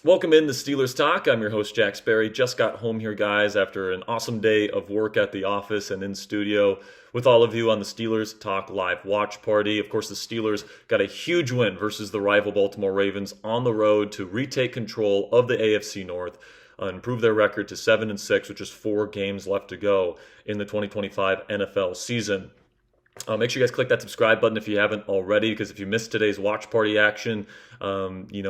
Welcome in to Steelers Talk. I'm your host, Jack Sperry. Just got home here, guys, after an awesome day of work at the office and in studio with all of you on the Steelers Talk Live watch party. Of course, the Steelers got a huge win versus the rival Baltimore Ravens on the road to retake control of the AFC North and improve their record to 7-6, with just 4 games left to go in the 2025 NFL season. Make sure you guys click that subscribe button if you haven't already, because if you missed today's watch party action, you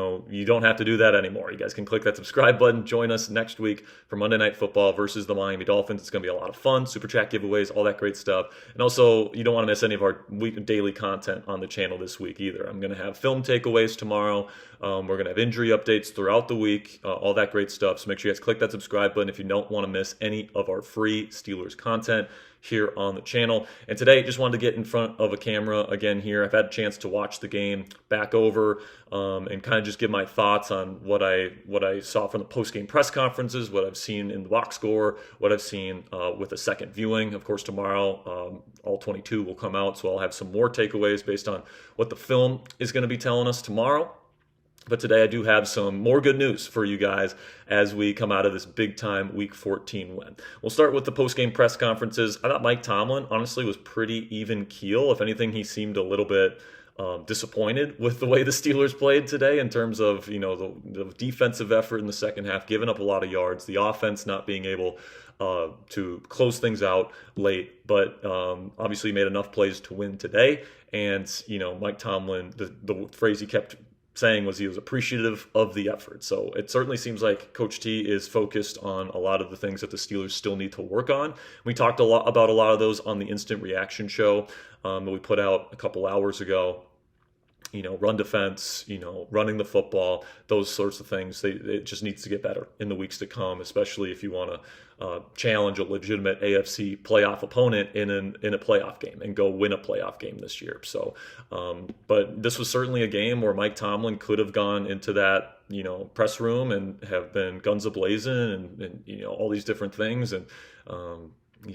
don't have to do that anymore. You guys can click that subscribe button. Join us next week for Monday Night Football versus the Miami Dolphins. It's going to be a lot of fun. Super chat giveaways, all that great stuff. And also, you don't want to miss any of our daily content on the channel this week either. I'm going to have film takeaways tomorrow. We're going to have injury updates throughout the week, all that great stuff. So make sure you guys click that subscribe button if you don't want to miss any of our free Steelers content here on the channel. And today, just wanted to get in front of a camera again here. I've had a chance to watch the game back over and kind of just give my thoughts on what I saw from the post-game press conferences, what I've seen in the box score, what I've seen with a second viewing. Of course, tomorrow, all 22 will come out, so I'll have some more takeaways based on what the film is going to be telling us tomorrow. But today I do have some more good news for you guys as we come out of this big-time Week 14 win. We'll start with the post-game press conferences. I thought Mike Tomlin, honestly, was pretty even keel. If anything, he seemed a little bit disappointed with the way the Steelers played today in terms of, the defensive effort in the second half, giving up a lot of yards, the offense not being able to close things out late, but obviously made enough plays to win today. And, Mike Tomlin, the phrase he kept saying was he was appreciative of the effort. So it certainly seems like Coach T is focused on a lot of the things that the Steelers still need to work on. We talked about a lot of those on the Instant Reaction show that we put out a couple hours ago. Run defense, running the football, those sorts of things. It just needs to get better in the weeks to come, especially if you want to challenge a legitimate AFC playoff opponent in a playoff game and go win a playoff game this year. So, but this was certainly a game where Mike Tomlin could have gone into that, press room and have been guns a-blazing and all these different things. And,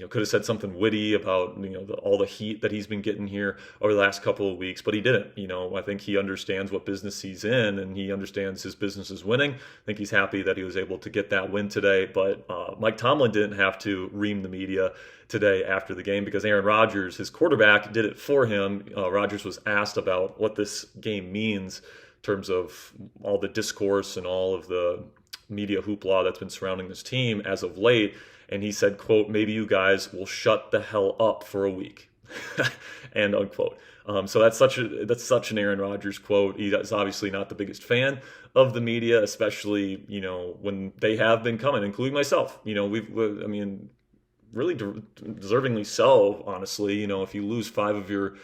could have said something witty about, all the heat that he's been getting here over the last couple of weeks, but he didn't. I think he understands what business he's in, and he understands his business is winning. I think he's happy that he was able to get that win today, but Mike Tomlin didn't have to ream the media today after the game because Aaron Rodgers, his quarterback, did it for him. Rodgers was asked about what this game means in terms of all the discourse and all of the media hoopla that's been surrounding this team as of late. And he said, quote, "Maybe you guys will shut the hell up for a week," and unquote. So that's such an Aaron Rodgers quote. He's obviously not the biggest fan of the media, especially when they have been coming, including myself. Really deservingly so. Honestly, if you lose 5 of your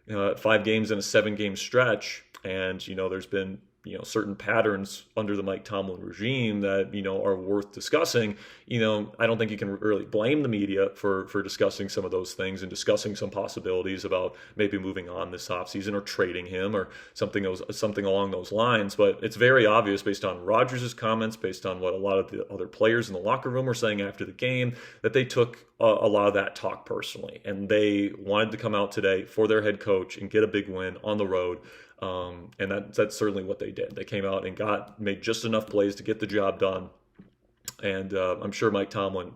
5 games in a 7-game stretch, and there's been certain patterns under the Mike Tomlin regime that, are worth discussing, I don't think you can really blame the media for discussing some of those things and discussing some possibilities about maybe moving on this offseason or trading him or something along those lines. But it's very obvious based on Rodgers' comments, based on what a lot of the other players in the locker room were saying after the game, that they took a lot of that talk personally. And they wanted to come out today for their head coach and get a big win on the road. And that's certainly what they did. They came out and made just enough plays to get the job done. And I'm sure Mike Tomlin,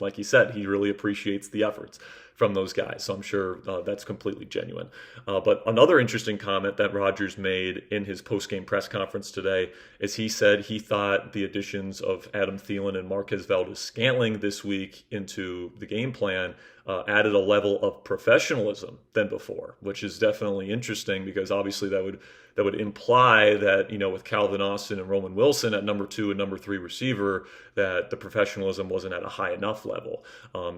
like he said, he really appreciates the efforts from those guys. So I'm sure that's completely genuine. But another interesting comment that Rodgers made in his post-game press conference today is he said he thought the additions of Adam Thielen and Marquez valdes-scantling this week into the game plan added a level of professionalism than before, which is definitely interesting because obviously that would imply that, with Calvin Austin and Roman Wilson at number 2 and number 3 receiver, that the professionalism wasn't at a high enough level.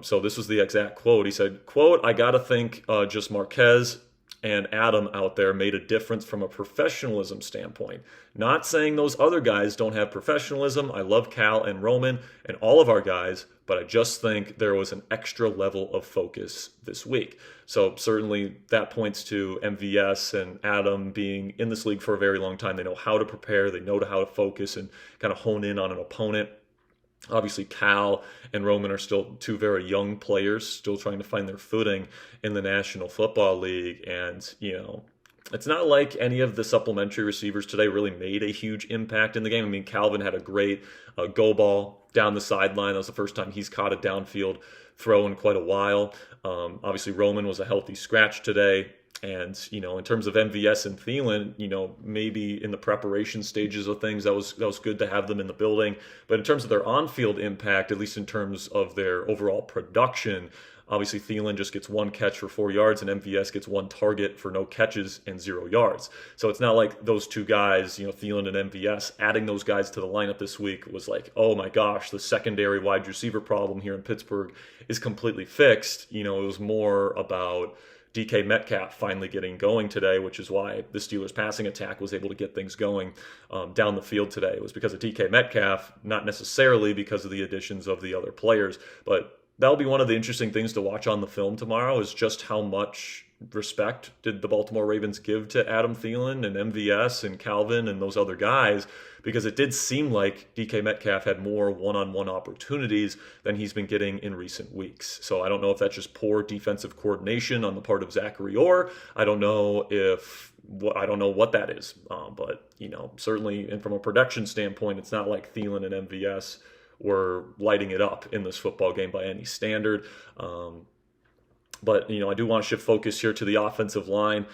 So this was the exact quote. He said, quote, "I got to think just Marquez and Adam out there made a difference from a professionalism standpoint. Not saying those other guys don't have professionalism. I love Cal and Roman and all of our guys, but I just think there was an extra level of focus this week." So certainly that points to MVS and Adam being in this league for a very long time. They know how to prepare. They know how to focus and kind of hone in on an opponent. Obviously, Cal and Roman are still 2 very young players, still trying to find their footing in the National Football League. And, it's not like any of the supplementary receivers today really made a huge impact in the game. I mean, Calvin had a great go ball down the sideline. That was the first time he's caught a downfield throw in quite a while. Obviously, Roman was a healthy scratch today. And, in terms of MVS and Thielen, maybe in the preparation stages of things, that was good to have them in the building. But in terms of their on-field impact, at least in terms of their overall production, obviously Thielen just gets 1 catch for 4 yards and MVS gets 1 target for no catches and 0 yards. So it's not like those two guys, Thielen and MVS, adding those guys to the lineup this week was like, oh my gosh, the secondary wide receiver problem here in Pittsburgh is completely fixed. It was more about DK Metcalf finally getting going today, which is why the Steelers passing attack was able to get things going down the field today. It was because of DK Metcalf, not necessarily because of the additions of the other players. But that'll be one of the interesting things to watch on the film tomorrow, is just how much respect did the Baltimore Ravens give to Adam Thielen and MVS and Calvin and those other guys, because it did seem like DK Metcalf had more one-on-one opportunities than he's been getting in recent weeks. So I don't know if that's just poor defensive coordination on the part of Zachary Orr. I don't know what that is. But certainly, and from a production standpoint, it's not like Thielen and MVS were lighting it up in this football game by any standard. But, I do want to shift focus here to the offensive line.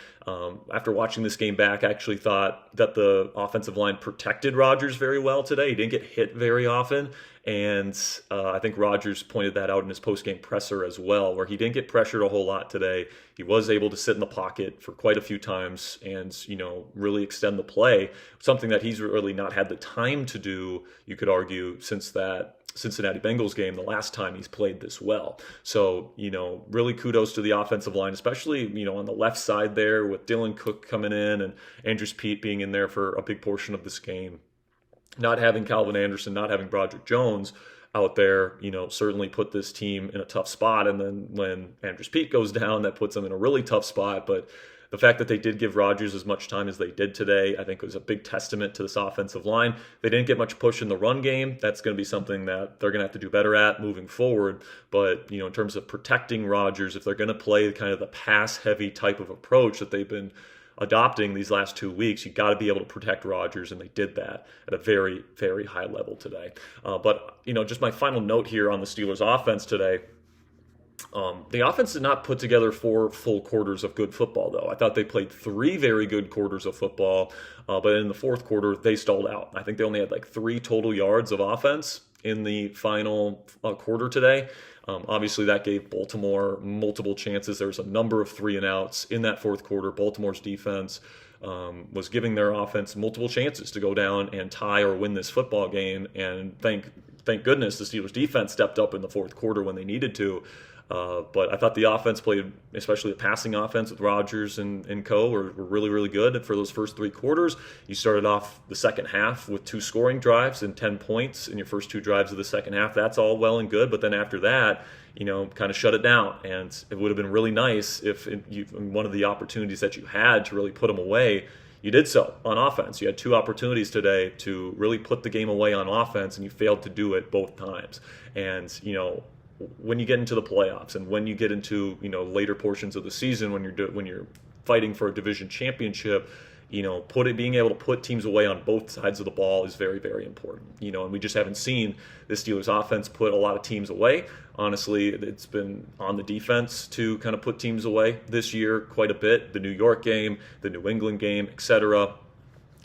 After watching this game back, I actually thought that the offensive line protected Rodgers very well today. He didn't get hit very often. And I think Rodgers pointed that out in his postgame presser as well, where he didn't get pressured a whole lot today. He was able to sit in the pocket for quite a few times and, really extend the play, something that he's really not had the time to do, you could argue, since that Cincinnati Bengals game, the last time he's played this well. So, really kudos to the offensive line, especially, on the left side there with Dylan Cook coming in and Andrews Pete being in there for a big portion of this game. Not having Calvin Anderson, not having Broderick Jones out there, certainly put this team in a tough spot. And then when Andrews Pete goes down, that puts them in a really tough spot. But the fact that they did give Rodgers as much time as they did today, I think was a big testament to this offensive line. They didn't get much push in the run game. That's going to be something that they're going to have to do better at moving forward. But, in terms of protecting Rodgers, if they're going to play kind of the pass-heavy type of approach that they've been adopting these last 2 weeks, you got to be able to protect Rodgers, and they did that at a very, very high level today. But just my final note here on the Steelers offense today. The offense did not put together 4 full quarters of good football, though. I thought they played 3 very good quarters of football, but in the fourth quarter, they stalled out. I think they only had 3 total yards of offense in the final quarter today. Obviously, that gave Baltimore multiple chances. There was a number of 3-and-outs in that fourth quarter. Baltimore's defense was giving their offense multiple chances to go down and tie or win this football game. And thank goodness the Steelers defense stepped up in the fourth quarter when they needed to. But I thought the offense played, especially the passing offense with Rodgers and co, were really, really good. And for those first 3 quarters, you started off the second half with 2 scoring drives and 10 points in your first 2 drives of the second half. That's all well and good. But then after that, kind of shut it down. And it would have been really nice if one of the opportunities that you had to really put them away, you did so on offense. You had 2 opportunities today to really put the game away on offense, and you failed to do it both times. And, when you get into the playoffs and when you get into later portions of the season, when you're fighting for a division championship, being able to put teams away on both sides of the ball is very, very important. And we just haven't seen the Steelers offense put a lot of teams away. Honestly, it's been on the defense to kind of put teams away this year quite a bit. The New York game, the New England game, etc.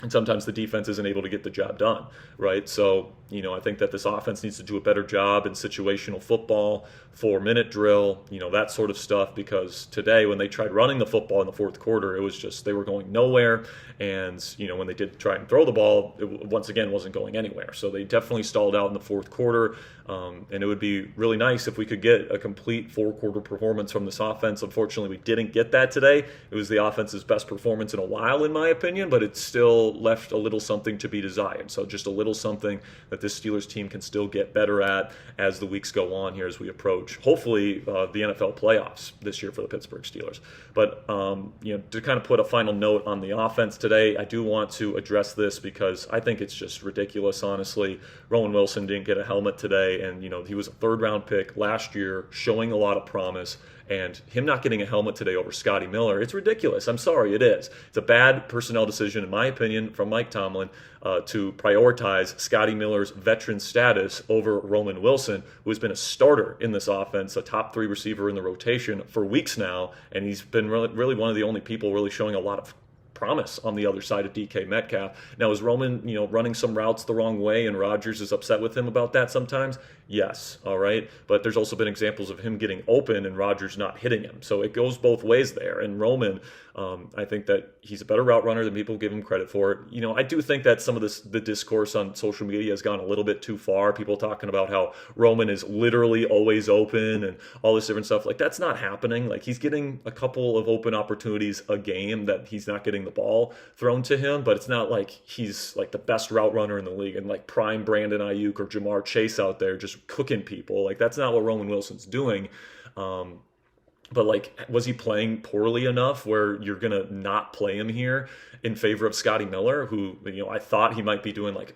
And sometimes the defense isn't able to get the job done, right? So, I think that this offense needs to do a better job in situational football, 4-minute drill, that sort of stuff, because today when they tried running the football in the fourth quarter, it was just they were going nowhere. And, when they did try and throw the ball, it once again wasn't going anywhere. So they definitely stalled out in the fourth quarter. And it would be really nice if we could get a complete 4-quarter performance from this offense. Unfortunately, we didn't get that today. It was the offense's best performance in a while, in my opinion, but it still left a little something to be desired. So just a little something that this Steelers team can still get better at as the weeks go on here, as we approach, hopefully, the NFL playoffs this year for the Pittsburgh Steelers. But, to kind of put a final note on the offense today, I do want to address this because I think it's just ridiculous, honestly. Rowan Wilson didn't get a helmet today, and, he was a 3rd-round pick last year, showing a lot of promise, And him not getting a helmet today over Scotty Miller, it's ridiculous. I'm sorry, it is. It's a bad personnel decision, in my opinion, from Mike Tomlin to prioritize Scotty Miller's veteran status over Roman Wilson, who has been a starter in this offense, a top 3 receiver in the rotation for weeks now, and he's been really one of the only people really showing a lot of promise on the other side of DK Metcalf. Now, is Roman, running some routes the wrong way and Rodgers is upset with him about that sometimes? Yes, all right. But there's also been examples of him getting open and Rodgers not hitting him. So it goes both ways there. And Roman, I think that he's a better route runner than people give him credit for. I do think that some of the discourse on social media has gone a little bit too far. People talking about how Roman is literally always open and all this different stuff. Like, that's not happening. Like, he's getting a couple of open opportunities a game that he's not getting the ball thrown to him, but it's not like he's like the best route runner in the league and like prime Brandon Ayuk or Jamar Chase out there just cooking people. Like, that's not what Roman Wilson's doing. But like, was he playing poorly enough where you're gonna not play him here in favor of Scotty Miller, who I thought he might be doing like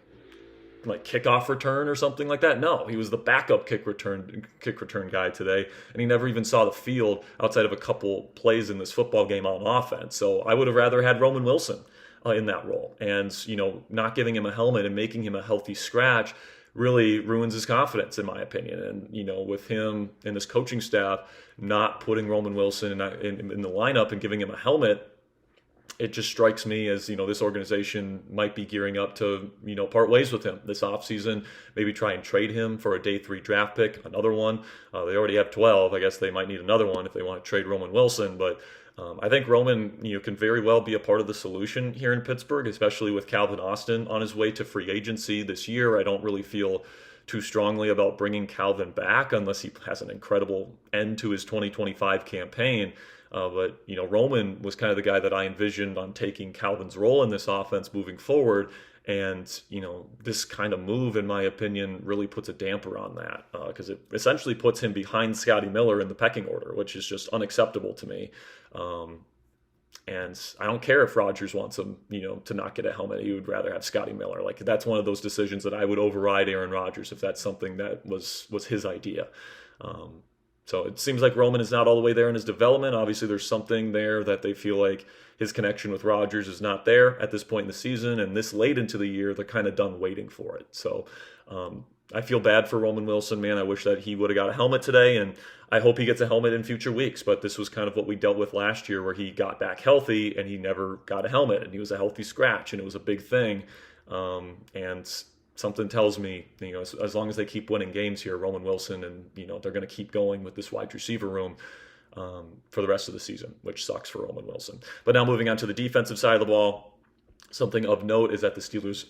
kickoff return or something like that? No, he was the backup kick return guy today, and he never even saw the field outside of a couple plays in this football game on offense. So I would have rather had Roman Wilson in that role, and not giving him a helmet and making him a healthy scratch really ruins his confidence, in my opinion. And with him and his coaching staff not putting Roman Wilson in the lineup and giving him a helmet, it just strikes me as, this organization might be gearing up to, part ways with him this offseason, maybe try and trade him for a day 3 draft pick, another one. They already have 12. I guess they might need another one if they want to trade Roman Wilson. But I think Roman, can very well be a part of the solution here in Pittsburgh, especially with Calvin Austin on his way to free agency this year. I don't really feel too strongly about bringing Calvin back unless he has an incredible end to his 2025 campaign. But Roman was kind of the guy that I envisioned on taking Calvin's role in this offense moving forward. And, this kind of move, in my opinion, really puts a damper on that because it essentially puts him behind Scotty Miller in the pecking order, which is just unacceptable to me. And I don't care if Rodgers wants him, to not get a helmet. He would rather have Scotty Miller. Like, that's one of those decisions that I would override Aaron Rodgers if that's something that was his idea. So it seems like Roman is not all the way there in his development. Obviously, there's something there that they feel like his connection with Rodgers is not there at this point in the season. And this late into the year, they're kind of done waiting for it. So I feel bad for Roman Wilson, man. I wish that he would have got a helmet today, and I hope he gets a helmet in future weeks. But this was kind of what we dealt with last year, where he got back healthy and he never got a helmet, and he was a healthy scratch, and it was a big thing. And something tells me, as long as they keep winning games here, Roman Wilson, and they're going to keep going with this wide receiver room for the rest of the season, which sucks for Roman Wilson. But now moving on to the defensive side of the ball. Something of note is that the Steelers,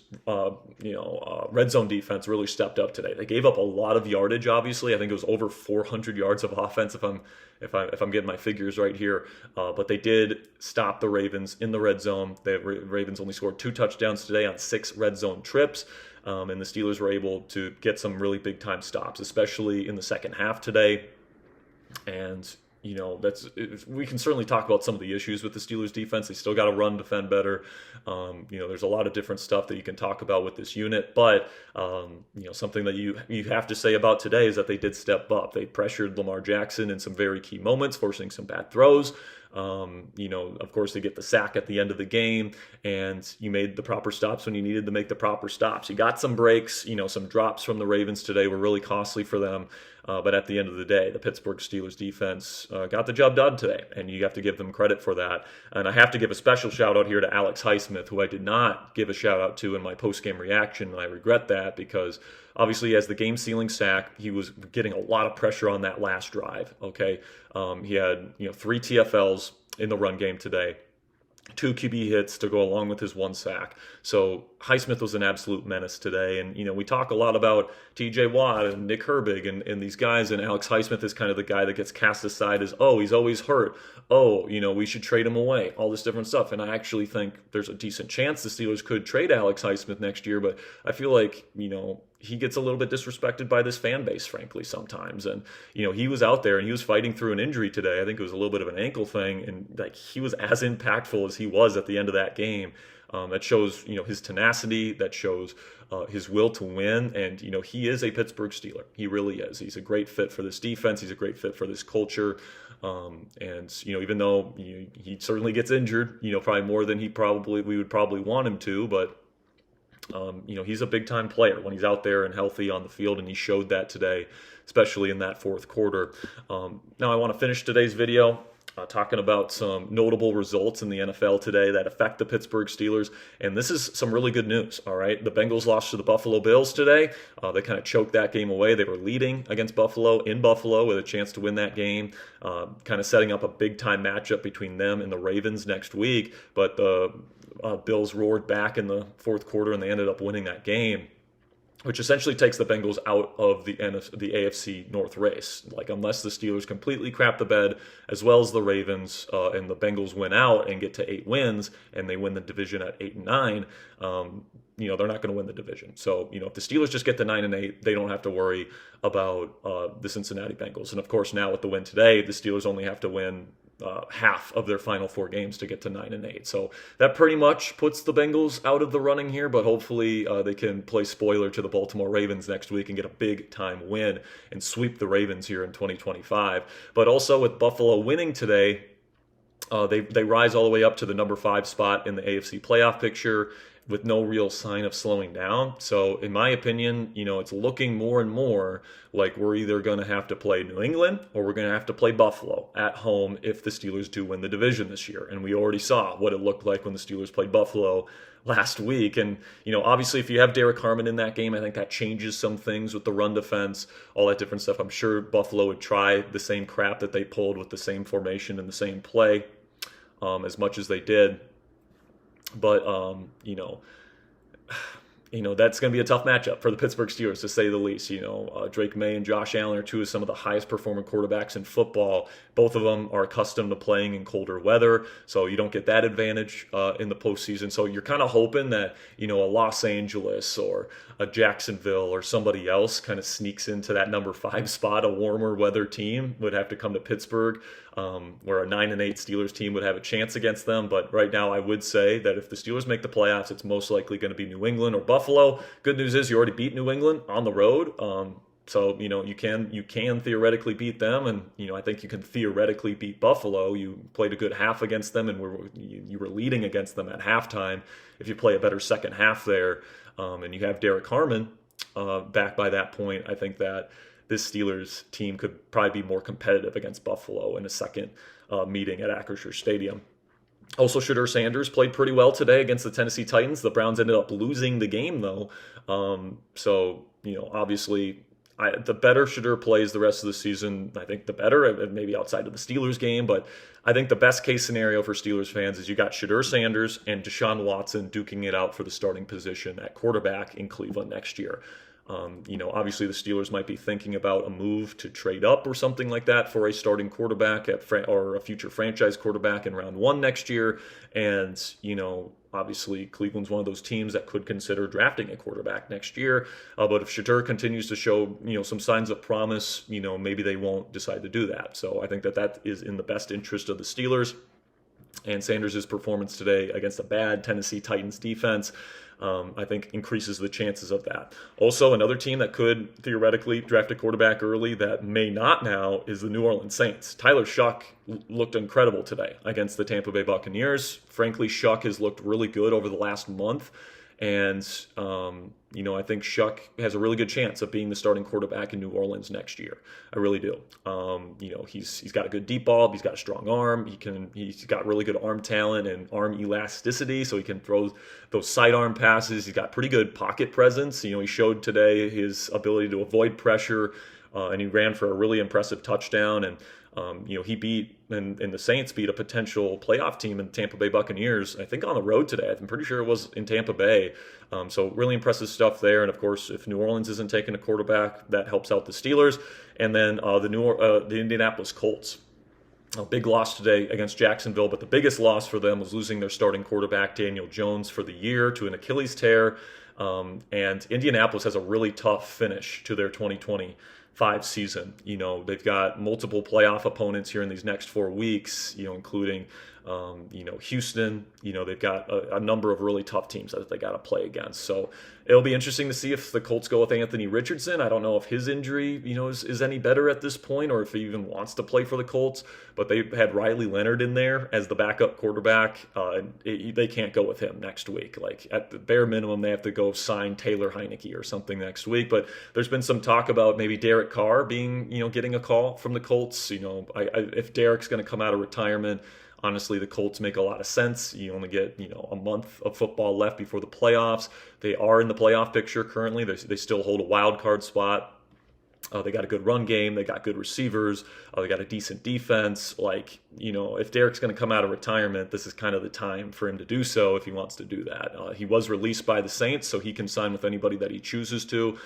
red zone defense really stepped up today. They gave up a lot of yardage. Obviously, I think it was over 400 yards of offense, if I'm getting my figures right here. But they did stop the Ravens in the red zone. The Ravens only scored 2 touchdowns today on 6 red zone trips, and the Steelers were able to get some really big time stops, especially in the second half today. And we can certainly talk about some of the issues with the Steelers defense. They still got to run, defend better. There's a lot of different stuff that you can talk about with this unit, but something that you have to say about today is that they did step up. They pressured Lamar Jackson in some very key moments, forcing some bad throws. Of course, they get the sack at the end of the game, and you made the proper stops when you needed to make the proper stops. You got some breaks, some drops from the Ravens today were really costly for them. But at the end of the day, the Pittsburgh Steelers defense got the job done today, and you have to give them credit for that. And I have to give a special shout out here to Alex Highsmith, who I did not give a shout out to in my post-game reaction, and I regret that because obviously as the game-sealing sack, he was getting a lot of pressure on that last drive. Okay, he had 3 TFLs in the run game today. 2 QB hits to go along with his 1 sack. So Highsmith was an absolute menace today. And, we talk a lot about TJ Watt and Nick Herbig and these guys. And Alex Highsmith is kind of the guy that gets cast aside as, he's always hurt. We should trade him away. All this different stuff. And I actually think there's a decent chance the Steelers could trade Alex Highsmith next year. But I feel like, he gets a little bit disrespected by this fan base, frankly, sometimes. And, he was out there and he was fighting through an injury today. I think it was a little bit of an ankle thing. And like, he was as impactful as he was at the end of that game. That shows, his tenacity. That shows his will to win. And, he is a Pittsburgh Steeler. He really is. He's a great fit for this defense. He's a great fit for this culture. And, even though he certainly gets injured, probably more than we would probably want him to, but he's a big time player when he's out there and healthy on the field, and he showed that today, especially in that fourth quarter. Now I want to finish today's video talking about some notable results in the NFL today that affect the Pittsburgh Steelers, and this is some really good news. All right, the Bengals lost to the Buffalo Bills today. They kind of choked that game away. They were leading against Buffalo in Buffalo with a chance to win that game, kind of setting up a big time matchup between them and the Ravens next week. But the Bills roared back in the fourth quarter, and they ended up winning that game, which essentially takes the Bengals out of the AFC North race. Like, unless the Steelers completely crap the bed, as well as the Ravens, and the Bengals win out and get to 8 wins, and they win the division at 8-9, they're not going to win the division. So, if the Steelers just get to 9-8, they don't have to worry about the Cincinnati Bengals. And of course, now with the win today, the Steelers only have to win half of their final 4 games to get to 9-8. So that pretty much puts the Bengals out of the running here, but hopefully they can play spoiler to the Baltimore Ravens next week and get a big time win and sweep the Ravens here in 2025. But also with Buffalo winning today, they rise all the way up to the number 5 spot in the AFC playoff picture, with no real sign of slowing down. So in my opinion, it's looking more and more like we're either going to have to play New England or we're going to have to play Buffalo at home if the Steelers do win the division this year. And we already saw what it looked like when the Steelers played Buffalo last week. And, obviously if you have Derek Harmon in that game, I think that changes some things with the run defense, all that different stuff. I'm sure Buffalo would try the same crap that they pulled with the same formation and the same play as much as they did. But, that's going to be a tough matchup for the Pittsburgh Steelers, to say the least. Drake May and Josh Allen are 2 of some of the highest performing quarterbacks in football. Both of them are accustomed to playing in colder weather, so you don't get that advantage in the postseason. So you're kind of hoping that, a Los Angeles or a Jacksonville or somebody else kind of sneaks into that number 5 spot. A warmer weather team would have to come to Pittsburgh, where a 9-8 Steelers team would have a chance against them. But right now, I would say that if the Steelers make the playoffs, it's most likely going to be New England or Buffalo. Good news is you already beat New England on the road. So, you can theoretically beat them, and, I think you can theoretically beat Buffalo. You played a good half against them, and you were leading against them at halftime. If you play a better second half there, and you have Derek Harmon back by that point, I think that this Steelers team could probably be more competitive against Buffalo in a second meeting at Acrisure Stadium. Also, Shedeur Sanders played pretty well today against the Tennessee Titans. The Browns ended up losing the game, though. So, obviously, the better Shedeur plays the rest of the season, I think the better, maybe outside of the Steelers game. But I think the best case scenario for Steelers fans is you got Shedeur Sanders and Deshaun Watson duking it out for the starting position at quarterback in Cleveland next year. Obviously the Steelers might be thinking about a move to trade up or something like that for a starting quarterback or a future franchise quarterback in round 1 next year. And, obviously Cleveland's one of those teams that could consider drafting a quarterback next year. But if Shedeur continues to show, some signs of promise, maybe they won't decide to do that. So I think that is in the best interest of the Steelers. And Sanders' performance today against a bad Tennessee Titans defense, I think, increases the chances of that. Also, another team that could theoretically draft a quarterback early that may not now is the New Orleans Saints. Tyler Shuck looked incredible today against the Tampa Bay Buccaneers. Frankly, Shuck has looked really good over the last month. And, I think Shuck has a really good chance of being the starting quarterback in New Orleans next year. I really do. He's got a good deep ball. He's got a strong arm. He's got really good arm talent and arm elasticity, so he can throw those sidearm passes. He's got pretty good pocket presence. He showed today his ability to avoid pressure, and he ran for a really impressive touchdown. And he beat, and the Saints beat a potential playoff team in the Tampa Bay Buccaneers, I think on the road today. I'm pretty sure it was in Tampa Bay. So really impressive stuff there. And of course, if New Orleans isn't taking a quarterback, that helps out the Steelers. And then the Indianapolis Colts. A big loss today against Jacksonville, but the biggest loss for them was losing their starting quarterback, Daniel Jones, for the year to an Achilles tear. And Indianapolis has a really tough finish to their 2025 season. They've got multiple playoff opponents here in these next 4 weeks, including Houston. They've got a number of really tough teams that they got to play against. So it'll be interesting to see if the Colts go with Anthony Richardson. I don't know if his injury, is any better at this point, or if he even wants to play for the Colts. But they had Riley Leonard in there as the backup quarterback. They can't go with him next week. Like, at the bare minimum, they have to go sign Taylor Heineke or something next week. But there's been some talk about maybe Derek Carr getting a call from the Colts. If Derek's going to come out of retirement, honestly, the Colts make a lot of sense. You only get, a month of football left before the playoffs. They are in the playoff picture currently. They still hold a wild card spot. They got a good run game. They got good receivers. They got a decent defense. If Derek's going to come out of retirement, this is kind of the time for him to do so if he wants to do that. He was released by the Saints, so he can sign with anybody that he chooses to.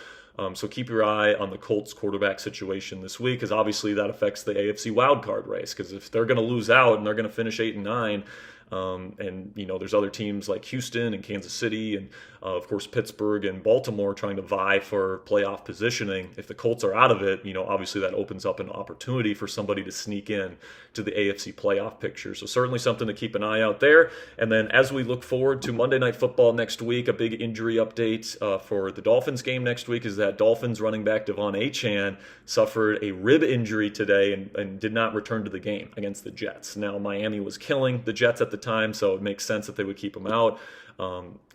So keep your eye on the Colts quarterback situation this week, because obviously that affects the AFC wildcard race. Because if they're going to lose out and they're going to finish 8-9, there's other teams like Houston and Kansas City and, of course, Pittsburgh and Baltimore trying to vie for playoff positioning. If the Colts are out of it, obviously that opens up an opportunity for somebody to sneak in to the AFC playoff picture. So certainly something to keep an eye out there. And then as we look forward to Monday Night Football next week, a big injury update for the Dolphins game next week is that Dolphins running back Devon Achane suffered a rib injury today and did not return to the game against the Jets. Now, Miami was killing the Jets at the time, so it makes sense that they would keep him out.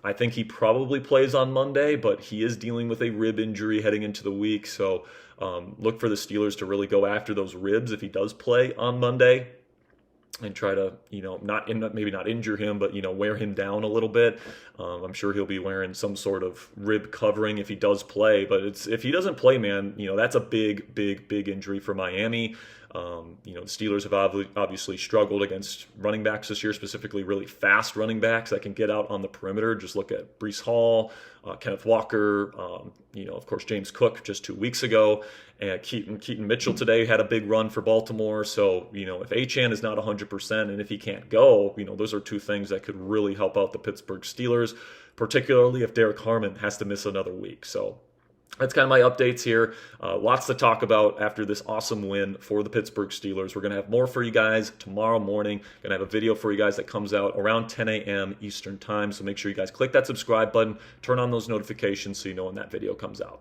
I think he probably plays on Monday, but he is dealing with a rib injury heading into the week. So look for the Steelers to really go after those ribs if he does play on Monday, and try to, maybe not injure him, but, wear him down a little bit. I'm sure he'll be wearing some sort of rib covering if he does play. But if he doesn't play, man, that's a big, big, big injury for Miami. The Steelers have obviously struggled against running backs this year, specifically really fast running backs that can get out on the perimeter. Just look at Breece Hall, Kenneth Walker, of course, James Cook just 2 weeks ago. And Keaton Mitchell today had a big run for Baltimore. So, if Achane is not 100% and if he can't go, those are two things that could really help out the Pittsburgh Steelers, particularly if Derek Harmon has to miss another week. So that's kind of my updates here. Lots to talk about after this awesome win for the Pittsburgh Steelers. We're going to have more for you guys tomorrow morning. Going to have a video for you guys that comes out around 10 a.m. Eastern time. So make sure you guys click that subscribe button, turn on those notifications so you know when that video comes out.